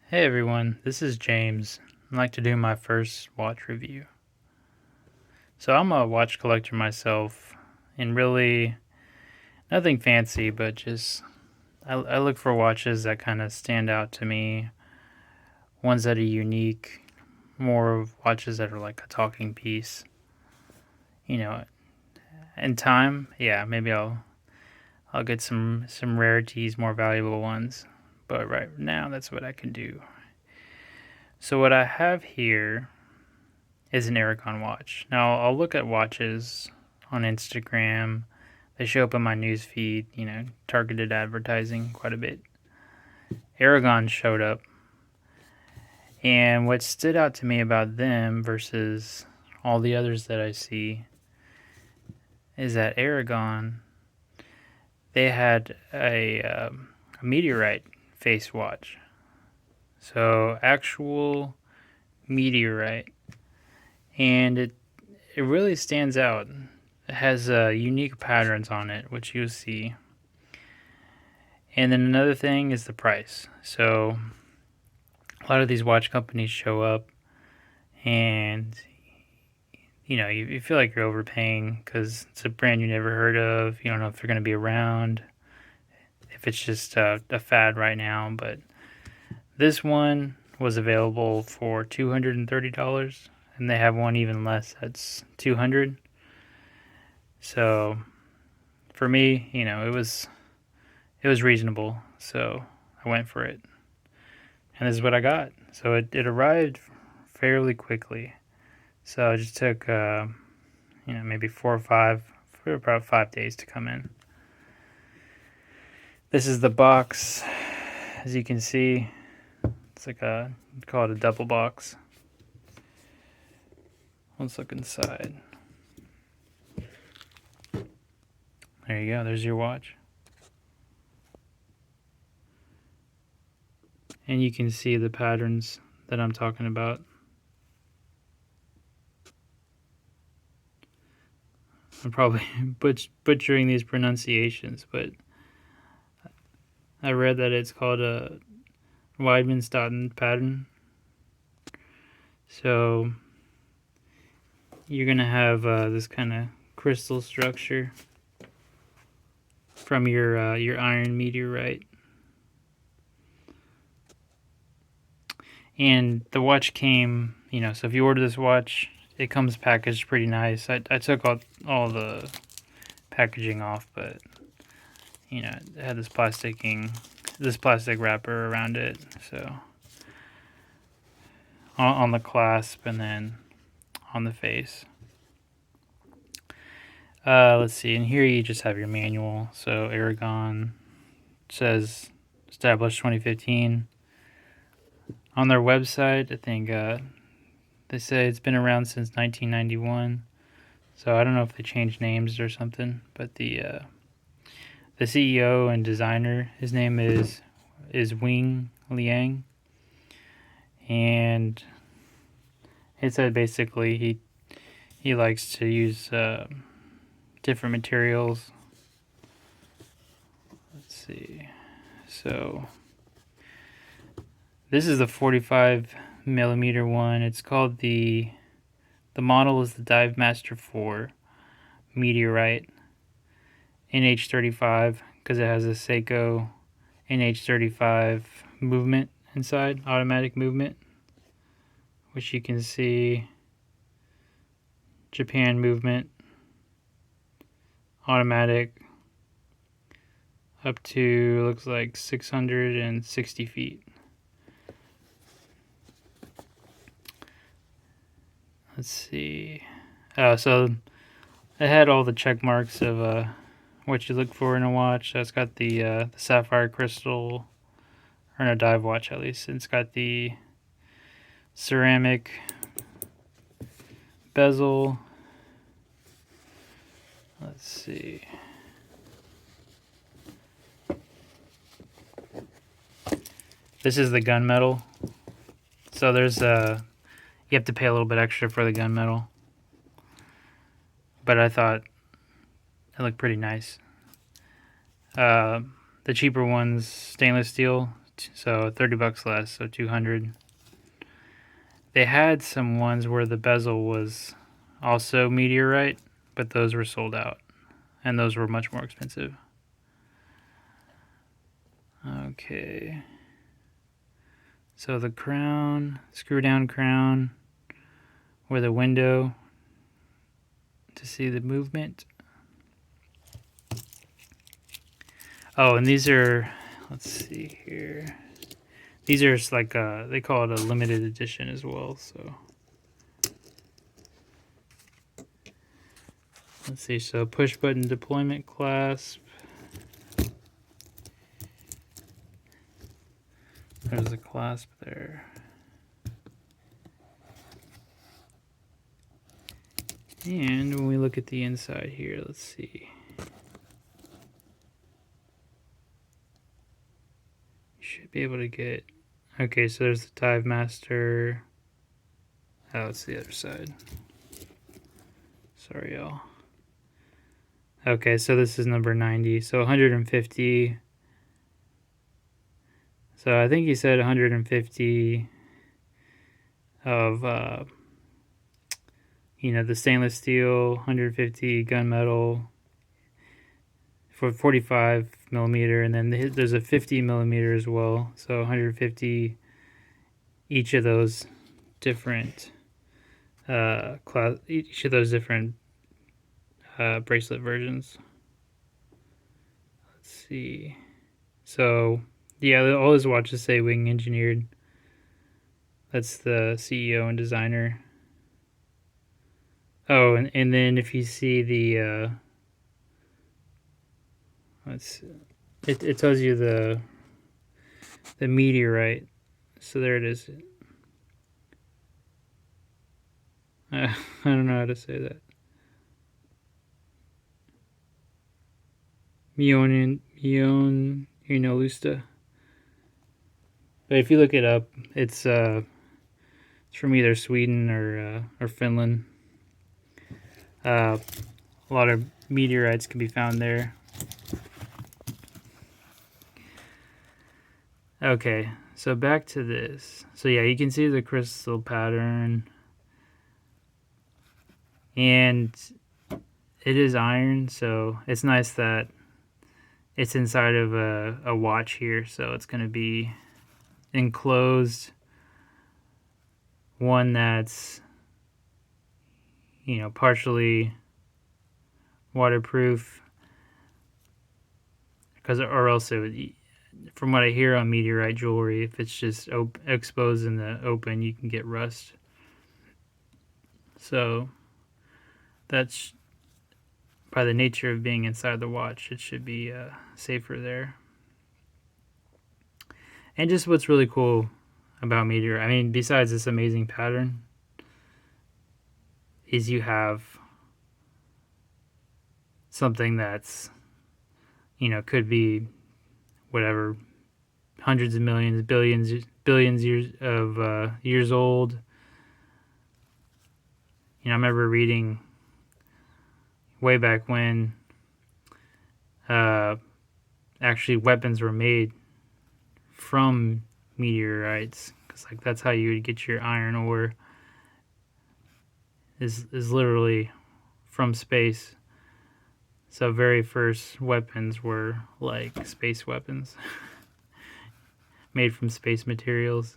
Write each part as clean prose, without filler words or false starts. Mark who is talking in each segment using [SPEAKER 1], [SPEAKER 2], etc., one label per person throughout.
[SPEAKER 1] Hey everyone, this is James. I'd like to do my first watch review. So I'm a watch collector myself, and really nothing fancy, but just I look for watches that kind of stand out to me, ones that are unique, more of watches that are like a talking piece. You know, in time, yeah, maybe I'll get some rarities, more valuable ones. But right now, that's what I can do. So what I have here is an Aragon watch. Now I'll look at watches on Instagram. They show up in my news feed, targeted advertising quite a bit. Aragon showed up, and what stood out to me about them versus all the others that I see is that Aragon, they had a Meteorite face watch. So actual Meteorite, and it really stands out. It has unique patterns on it, which you'll see. And then another thing is the price. So a lot of these watch companies show up, and you feel like you're overpaying because it's a brand you never heard of. You don't know if they're going to be around, if it's just a fad right now. But this one was available for $230, and they have one even less that's $200. So for me, it was reasonable, so I went for it. And this is what I got. So it arrived fairly quickly. So it just took, maybe for about 5 days to come in. This is the box. As you can see, it's like call it a double box. Let's look inside. There you go. There's your watch. And you can see the patterns that I'm talking about. I'm probably butchering these pronunciations, but I read that it's called a Weidmann-Statten pattern. So you're going to have this kind of crystal structure from your iron meteorite. And the watch came, so if you order this watch, it comes packaged pretty nice. I took all the packaging off, but it had this plastic wrapper around it. So on the clasp and then on the face. Let's see. And here you just have your manual. So Aragon says established 2015. On their website, I think they say it's been around since 1991. So I don't know if they changed names or something, but the CEO and designer, his name is Wing Liang, and it said basically he likes to use different materials. Let's see. So this is the 45 millimeter one. It's called the model is the Divemaster 4 Meteorite NH35 because it has a Seiko NH35 movement inside, automatic movement, which you can see Japan movement, automatic up to looks like 660 feet. Let's see. So it had all the check marks of what you look for in a watch. So it's got the sapphire crystal, or in a dive watch at least. It's got the ceramic bezel. Let's see. This is the gunmetal. So there's you have to pay a little bit extra for the gunmetal. But I thought it looked pretty nice. The cheaper one's stainless steel, so $30 less, so 200. They had some ones where the bezel was also Meteorite, but those were sold out, and those were much more expensive. Okay. So the crown, screw down crown with a window to see the movement. Oh, and these are, let's see here. These are just like, they call it a limited edition as well, so. Let's see, so push button deployment clasp. There's a clasp there. And when we look at the inside here, let's see. You should be able to get, okay, so there's the Divemaster. Oh, it's the other side. Sorry, y'all. Okay, so this is number 90, so 150. So I think he said 150 of, the stainless steel, 150 gunmetal for 45 millimeter, and then there's a 50 millimeter as well. So 150 each of those different bracelet versions. Let's see. So yeah, all his watches say wing engineered. That's the CEO and designer. Oh, and then if you see the it tells you the meteorite. So there it is. I don't know how to say that. Mionolusta. But if you look it up, it's from either Sweden or Finland. A lot of meteorites can be found there. Okay, so back to this. So yeah, you can see the crystal pattern. And it is iron, so it's nice that it's inside of a watch here. So it's going to be enclosed. One that's, partially waterproof. Or else it would, from what I hear on meteorite jewelry, if it's just exposed in the open, you can get rust. So that's by the nature of being inside the watch, it should be safer there. And just what's really cool about meteorite, I mean, besides this amazing pattern, is you have something that's, could be whatever, hundreds of millions, billions years old. I remember reading way back when actually weapons were made from meteorites, because that's how you would get your iron ore, is literally from space. So very first weapons were like space weapons made from space materials.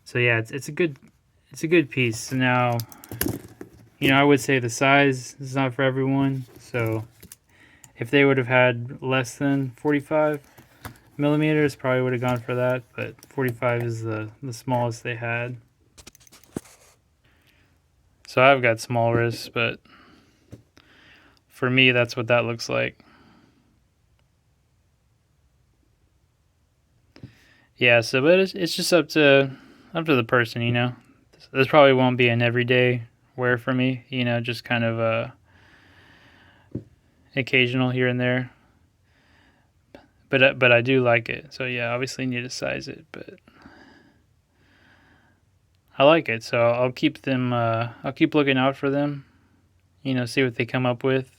[SPEAKER 1] So yeah, it's a good piece. So now, I would say the size is not for everyone. So if they would have had less than 45 millimeters, probably would have gone for that. But 45 is the smallest they had. So I've got small wrists, but for me, that's what that looks like. Yeah, so but it's just up to the person, This probably won't be an everyday wear for me, just kind of occasional here and there. But I do like it. So yeah, obviously need to size it, but I like it. So I'll keep them. I'll keep looking out for them. See what they come up with.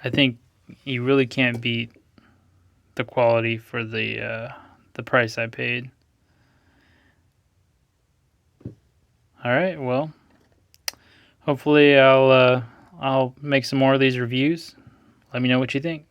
[SPEAKER 1] I think you really can't beat the quality for the price I paid. All right, well, hopefully I'll make some more of these reviews. Let me know what you think.